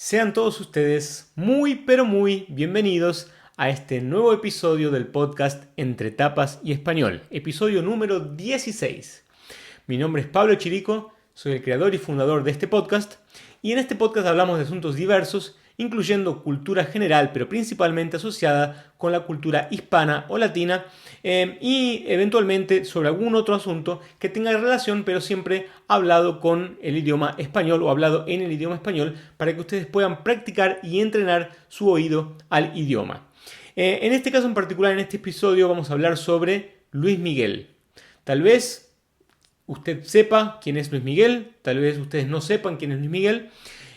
Sean todos ustedes muy pero muy bienvenidos a este nuevo episodio del podcast Entre Tapas y Español, episodio número 16. Mi nombre es Pablo Chirico, soy el creador y fundador de este podcast y en este podcast hablamos de asuntos diversos, incluyendo cultura general, pero principalmente asociada con la cultura hispana o latina y eventualmente sobre algún otro asunto que tenga relación, pero siempre hablado con el idioma español o hablado en el idioma español para que ustedes puedan practicar y entrenar su oído al idioma. En este caso en particular, en este episodio, vamos a hablar sobre Luis Miguel. Tal vez usted sepa quién es Luis Miguel, tal vez ustedes no sepan quién es Luis Miguel,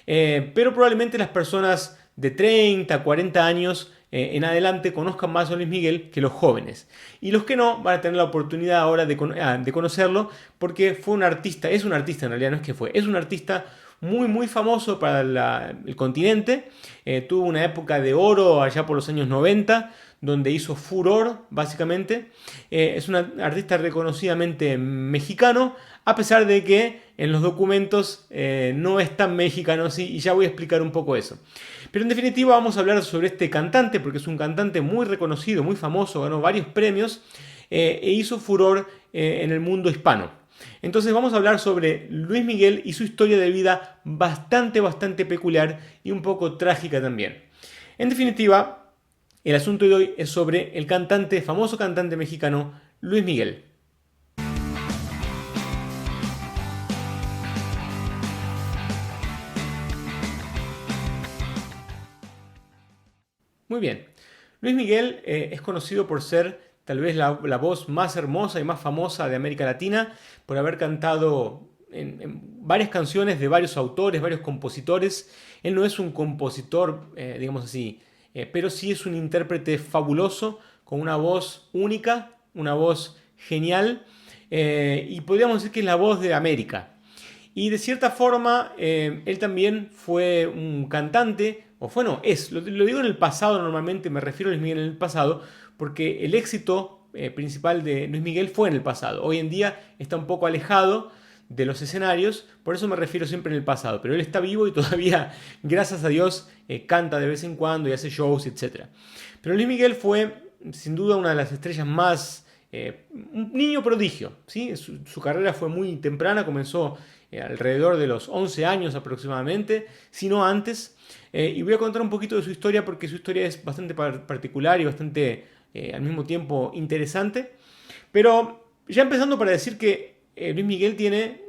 pero probablemente las personas de 30, 40 años en adelante conozcan más a Luis Miguel que los jóvenes. Y los que no van a tener la oportunidad ahora de conocerlo porque fue un artista, es un artista en realidad, no es que fue, es un artista muy famoso para el continente. Tuvo una época de oro allá por los años 90, donde hizo furor, básicamente. Es un artista reconocidamente mexicano, a pesar de que en los documentos no es tan mexicano, ¿sí? Y ya voy a explicar un poco eso. Pero en definitiva vamos a hablar sobre este cantante, porque es un cantante muy reconocido, muy famoso, ganó varios premios e hizo furor en el mundo hispano. Entonces vamos a hablar sobre Luis Miguel y su historia de vida bastante peculiar y un poco trágica también. En definitiva, el asunto de hoy es sobre el cantante, famoso cantante mexicano Luis Miguel. Muy bien, Luis Miguel es conocido por ser tal vez la voz más hermosa y más famosa de América Latina, por haber cantado en varias canciones de varios autores, varios compositores. Él no es un compositor, digamos así, pero sí es un intérprete fabuloso, con una voz única, una voz genial, y podríamos decir que es la voz de América. Y de cierta forma, él también fue un cantante, o fue no, lo digo en el pasado normalmente, me refiero a Luis Miguel en el pasado, porque el éxito principal de Luis Miguel fue en el pasado. Hoy en día está un poco alejado de los escenarios, por eso me refiero siempre en el pasado, pero él está vivo y todavía, gracias a Dios, canta de vez en cuando y hace shows, etc. Pero Luis Miguel fue sin duda una de las estrellas más, un niño prodigio, ¿sí? Su carrera fue muy temprana, comenzó alrededor de los 11 años aproximadamente, si no antes, y voy a contar un poquito de su historia porque su historia es bastante particular y bastante al mismo tiempo interesante, pero ya empezando para decir que Luis Miguel tiene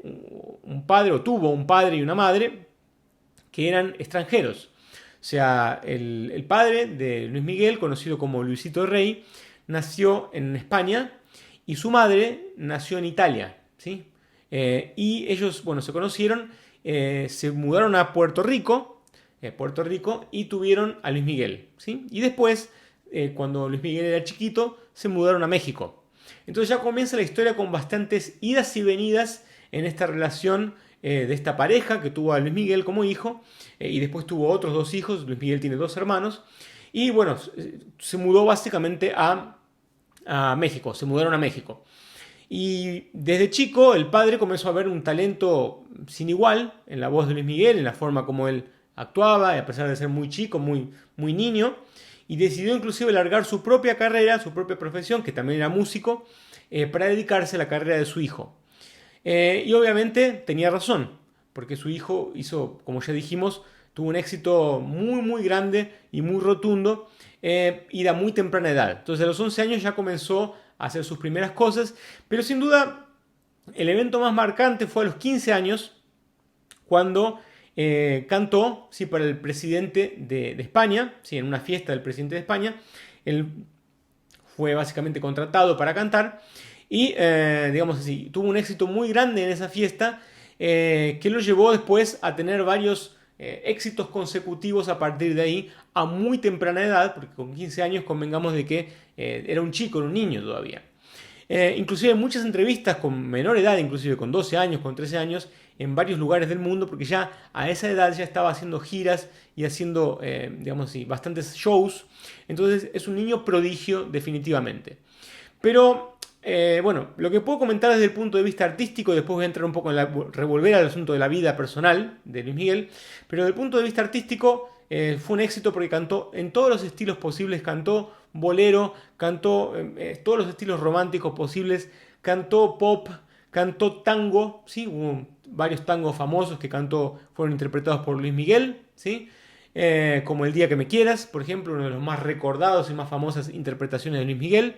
un padre, o tuvo un padre y una madre que eran extranjeros. O sea, el padre de Luis Miguel, conocido como Luisito Rey, nació en España y su madre nació en Italia, ¿sí? Y ellos, bueno, se conocieron, se mudaron a Puerto Rico y tuvieron a Luis Miguel, ¿sí? Y después, cuando Luis Miguel era chiquito, se mudaron a México. Entonces ya comienza la historia con bastantes idas y venidas en esta relación de esta pareja que tuvo a Luis Miguel como hijo y después tuvo otros dos hijos. Luis Miguel tiene dos hermanos y bueno, se mudó básicamente a México, se mudaron a México. Y desde chico el padre comenzó a ver un talento sin igual en la voz de Luis Miguel, en la forma como él actuaba, a pesar de ser muy chico, muy niño, y decidió inclusive largar su propia carrera, su propia profesión, que también era músico, para dedicarse a la carrera de su hijo. Y obviamente tenía razón, porque su hijo hizo, como ya dijimos, tuvo un éxito muy grande y muy rotundo y de muy temprana edad. Entonces a los 11 años ya comenzó a hacer sus primeras cosas, pero sin duda el evento más marcante fue a los 15 años, cuando cantó, sí, para el presidente de España, sí, en una fiesta del presidente de España. Él fue básicamente contratado para cantar y, digamos así, tuvo un éxito muy grande en esa fiesta que lo llevó después a tener varios éxitos consecutivos a partir de ahí a muy temprana edad, porque con 15 años convengamos de que era un chico, era un niño todavía. Inclusive en muchas entrevistas con menor edad, inclusive con 12 años, con 13 años, en varios lugares del mundo, porque ya a esa edad ya estaba haciendo giras y haciendo, digamos así, bastantes shows. Entonces es un niño prodigio definitivamente. Pero bueno, lo que puedo comentar desde el punto de vista artístico, después voy a entrar un poco en revolver al asunto de la vida personal de Luis Miguel, pero desde el punto de vista artístico fue un éxito porque cantó en todos los estilos posibles, cantó bolero, cantó todos los estilos románticos posibles, cantó pop, cantó tango, ¿sí? Hubo varios tangos famosos que cantó, fueron interpretados por Luis Miguel, ¿sí? Como El día que me quieras, por ejemplo, uno de los más recordados y más famosas interpretaciones de Luis Miguel.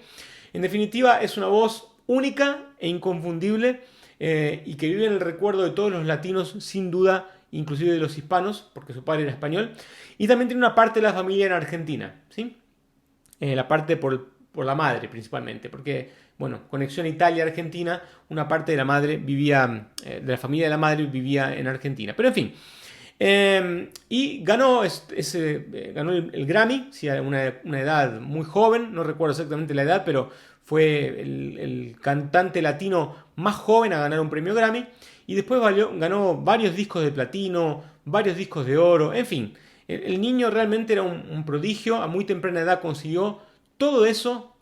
En definitiva, es una voz única e inconfundible y que vive en el recuerdo de todos los latinos, sin duda, inclusive de los hispanos, porque su padre era español. Y también tiene una parte de la familia en Argentina, ¿sí? La parte por la madre principalmente, porque, bueno, conexión Italia-Argentina, una parte de la madre vivía, de la familia de la madre vivía en Argentina. Pero en fin, y ganó, ganó el Grammy, sí, a una edad muy joven, no recuerdo exactamente la edad, pero fue el cantante latino más joven a ganar un premio Grammy. Y después ganó varios discos de platino, varios discos de oro, en fin. El niño realmente era un prodigio, a muy temprana edad consiguió todo eso,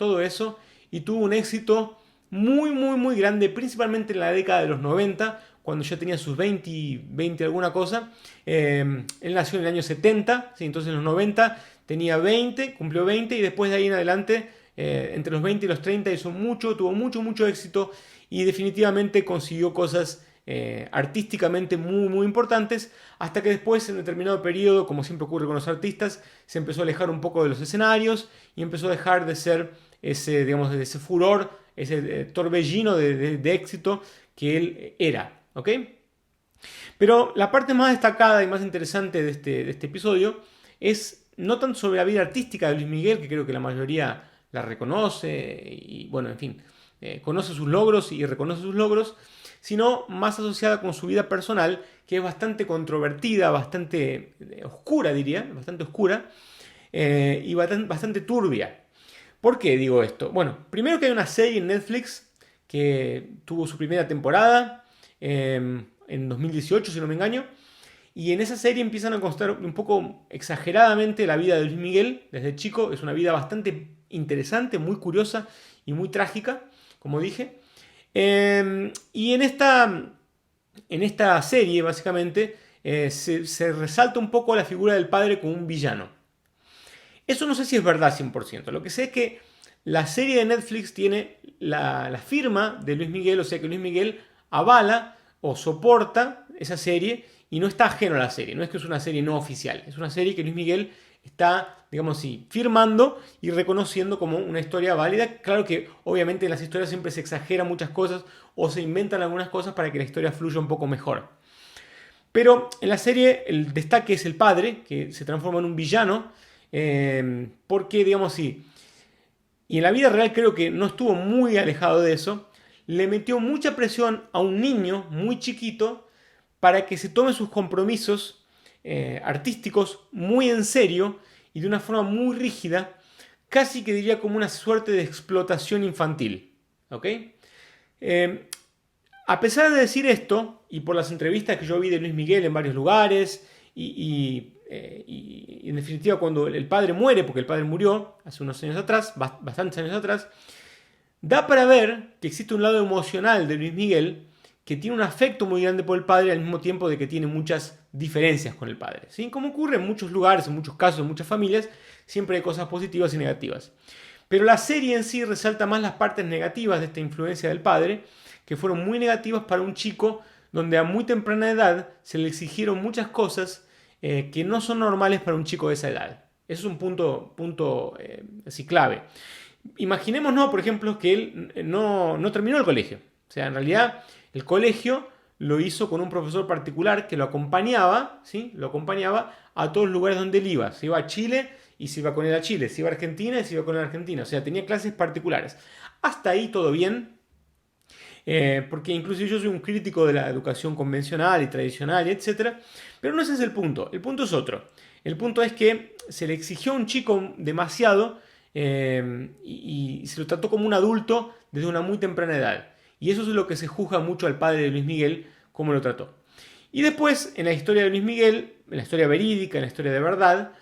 y tuvo un éxito muy, muy, muy grande, principalmente en la década de los 90, cuando yo tenía sus 20 alguna cosa. Él nació en el año 70, ¿sí? Entonces en los 90 tenía 20, cumplió 20 y después de ahí en adelante, entre los 20 y los 30 hizo mucho, tuvo mucho, mucho éxito y definitivamente consiguió cosas artísticamente muy, muy importantes, hasta que después en determinado periodo, como siempre ocurre con los artistas, se empezó a alejar un poco de los escenarios y empezó a dejar de ser ese, digamos, de ese furor, ese torbellino de éxito que él era. ¿Ok? Pero la parte más destacada y más interesante de este episodio es no tanto sobre la vida artística de Luis Miguel, que creo que la mayoría la reconoce y, bueno, en fin, conoce sus logros y reconoce sus logros, sino más asociada con su vida personal, que es bastante controvertida, bastante oscura, diría, bastante oscura y bastante turbia. ¿Por qué digo esto? Bueno, primero que hay una serie en Netflix que tuvo su primera temporada en 2018, si no me engaño, y en esa serie empiezan a contar un poco exageradamente la vida de Luis Miguel desde chico. Es una vida bastante interesante, muy curiosa y muy trágica, como dije. Y en esta serie, básicamente, se resalta un poco la figura del padre como un villano. Eso no sé si es verdad 100%. Lo que sé es que la serie de Netflix tiene la firma de Luis Miguel, o sea que Luis Miguel avala o soporta esa serie y no está ajeno a la serie. No es que es una serie no oficial, es una serie que Luis Miguel está, digamos así, firmando y reconociendo como una historia válida. Claro que obviamente en las historias siempre se exageran muchas cosas o se inventan algunas cosas para que la historia fluya un poco mejor. Pero en la serie el destaque es el padre, que se transforma en un villano, porque, digamos así, y en la vida real creo que no estuvo muy alejado de eso, le metió mucha presión a un niño muy chiquito para que se tome sus compromisos artísticos muy en serio y de una forma muy rígida, casi que diría como una suerte de explotación infantil. ¿Ok? A pesar de decir esto, y por las entrevistas que yo vi de Luis Miguel en varios lugares, y en definitiva cuando el padre muere, porque el padre murió hace unos años atrás, bastantes años atrás, da para ver que existe un lado emocional de Luis Miguel que tiene un afecto muy grande por el padre al mismo tiempo de que tiene muchas diferencias con el padre. ¿Sí? Como ocurre en muchos lugares, en muchos casos, en muchas familias, siempre hay cosas positivas y negativas. Pero la serie en sí resalta más las partes negativas de esta influencia del padre, que fueron muy negativas para un chico donde a muy temprana edad se le exigieron muchas cosas que no son normales para un chico de esa edad. Eso es un punto así clave. Imaginémonos, por ejemplo, que él no terminó el colegio. O sea, en realidad el colegio lo hizo con un profesor particular que lo acompañaba, ¿sí? Lo acompañaba a todos los lugares donde él iba. Se iba a Chile y se iba con él a Chile. Se iba a Argentina y se iba con él a Argentina. O sea, tenía clases particulares. Hasta ahí todo bien. Porque incluso yo soy un crítico de la educación convencional y tradicional, etc. Pero no ese es el punto. El punto es otro. El punto es que se le exigió a un chico demasiado y se lo trató como un adulto desde una muy temprana edad. Y eso es lo que se juzga mucho al padre de Luis Miguel, cómo lo trató. Y después, en la historia de Luis Miguel, en la historia verídica, en la historia de verdad,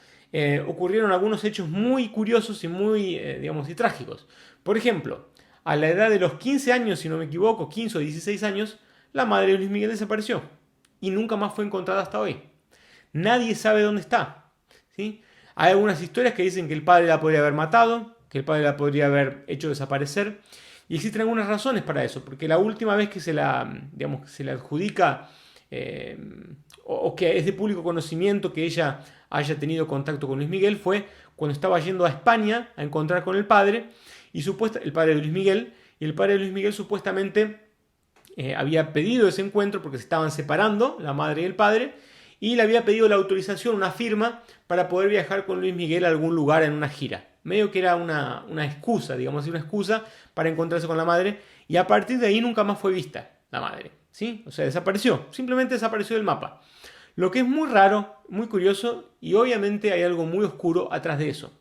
ocurrieron algunos hechos muy curiosos y muy, digamos, y trágicos. Por ejemplo, a la edad de los 15 años, si no me equivoco, 15 o 16 años, la madre de Luis Miguel desapareció y nunca más fue encontrada hasta hoy. Nadie sabe dónde está, ¿sí? Hay algunas historias que dicen que el padre la podría haber matado, que el padre la podría haber hecho desaparecer, y existen algunas razones para eso, porque la última vez que se la, digamos, que se le adjudica o que es de público conocimiento que ella haya tenido contacto con Luis Miguel fue cuando estaba yendo a España a encontrar con el padre, el padre de Luis Miguel, y el padre de Luis Miguel supuestamente había pedido ese encuentro porque se estaban separando, la madre y el padre, y le había pedido la autorización, una firma, para poder viajar con Luis Miguel a algún lugar en una gira. Medio que era una excusa, digamos así, una excusa para encontrarse con la madre, y a partir de ahí nunca más fue vista la madre, ¿sí? O sea, desapareció, simplemente desapareció del mapa. Lo que es muy raro, muy curioso, y obviamente hay algo muy oscuro atrás de eso.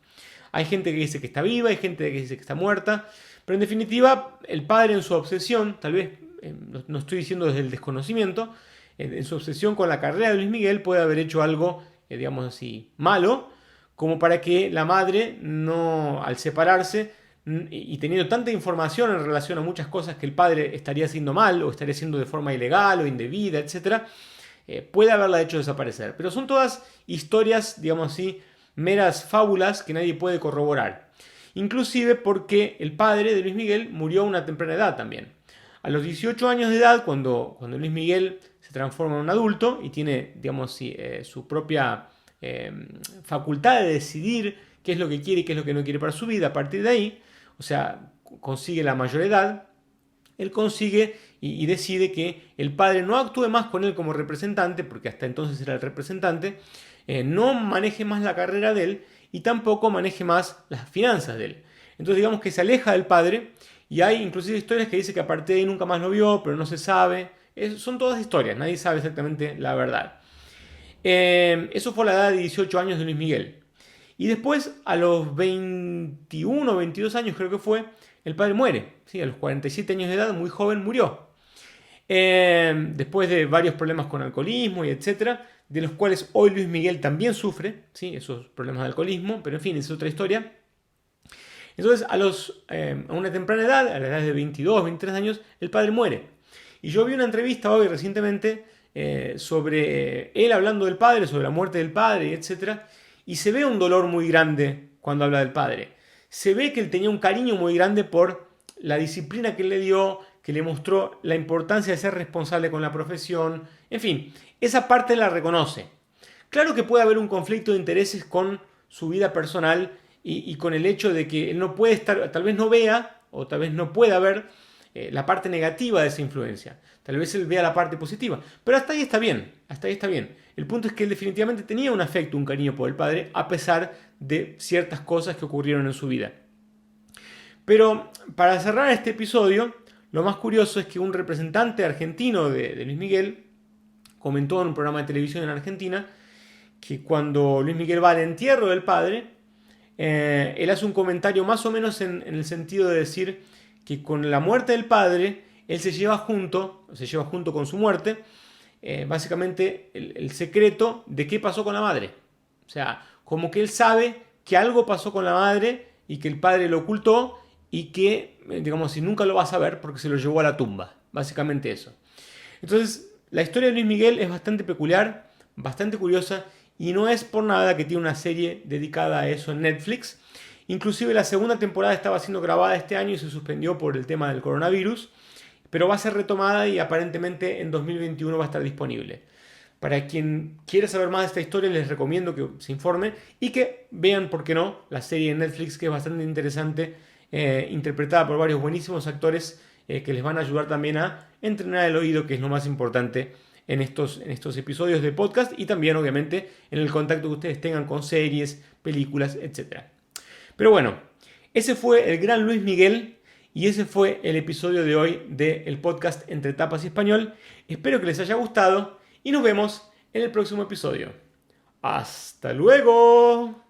Hay gente que dice que está viva, hay gente que dice que está muerta, pero en definitiva, el padre en su obsesión, tal vez, no estoy diciendo desde el desconocimiento, en su obsesión con la carrera de Luis Miguel puede haber hecho algo, digamos así, malo, como para que la madre no, al separarse y teniendo tanta información en relación a muchas cosas que el padre estaría haciendo mal o estaría haciendo de forma ilegal o indebida, etc., puede haberla hecho desaparecer. Pero son todas historias, digamos así, meras fábulas que nadie puede corroborar. Inclusive porque el padre de Luis Miguel murió a una temprana edad también. A los 18 años de edad, cuando Luis Miguel se transforma en un adulto y tiene, digamos, su propia facultad de decidir qué es lo que quiere y qué es lo que no quiere para su vida, a partir de ahí, o sea, consigue la mayor edad, él consigue y decide que el padre no actúe más con él como representante, porque hasta entonces era el representante, no maneje más la carrera de él y tampoco maneje más las finanzas de él. Entonces digamos que se aleja del padre y hay inclusive historias que dice que a partir de ahí nunca más lo vio, pero no se sabe. Son todas historias, nadie sabe exactamente la verdad. Eso fue a la edad de 18 años de Luis Miguel. Y después, a los 21 o 22 años creo que fue, el padre muere. ¿Sí? A los 47 años de edad, muy joven, murió. Después de varios problemas con alcoholismo y etcétera, de los cuales hoy Luis Miguel también sufre, ¿sí? Esos problemas de alcoholismo, pero en fin, es otra historia. Entonces, a una temprana edad, a la edad de 22, 23 años, el padre muere. Y yo vi una entrevista hoy recientemente sobre él hablando del padre, sobre la muerte del padre, etc. Y se ve un dolor muy grande cuando habla del padre. Se ve que él tenía un cariño muy grande por la disciplina que él le dio, que le mostró la importancia de ser responsable con la profesión. En fin, esa parte la reconoce. Claro que puede haber un conflicto de intereses con su vida personal y con el hecho de que él no puede estar, tal vez no vea o tal vez no pueda ver la parte negativa de esa influencia. Tal vez él vea la parte positiva. Pero hasta ahí está bien, hasta ahí está bien. El punto es que él definitivamente tenía un afecto, un cariño por el padre, a pesar de ciertas cosas que ocurrieron en su vida. Pero para cerrar este episodio, lo más curioso es que un representante argentino de Luis Miguel comentó en un programa de televisión en Argentina que cuando Luis Miguel va al entierro del padre, él hace un comentario más o menos en el sentido de decir que con la muerte del padre, él se lleva junto con su muerte, básicamente el secreto de qué pasó con la madre. O sea, como que él sabe que algo pasó con la madre y que el padre lo ocultó y que, digamos, si nunca lo va a saber porque se lo llevó a la tumba. Básicamente eso. Entonces, la historia de Luis Miguel es bastante peculiar, bastante curiosa y no es por nada que tiene una serie dedicada a eso en Netflix. Inclusive la segunda temporada estaba siendo grabada este año y se suspendió por el tema del coronavirus, pero va a ser retomada y aparentemente en 2021 va a estar disponible. Para quien quiera saber más de esta historia les recomiendo que se informen y que vean, por qué no, la serie en Netflix que es bastante interesante, interpretada por varios buenísimos actores que les van a ayudar también a entrenar el oído, que es lo más importante en estos episodios de podcast y también obviamente en el contacto que ustedes tengan con series, películas, etc. Pero bueno, ese fue el gran Luis Miguel y ese fue el episodio de hoy del podcast Entre Tapas y Español. Espero que les haya gustado y nos vemos en el próximo episodio. ¡Hasta luego!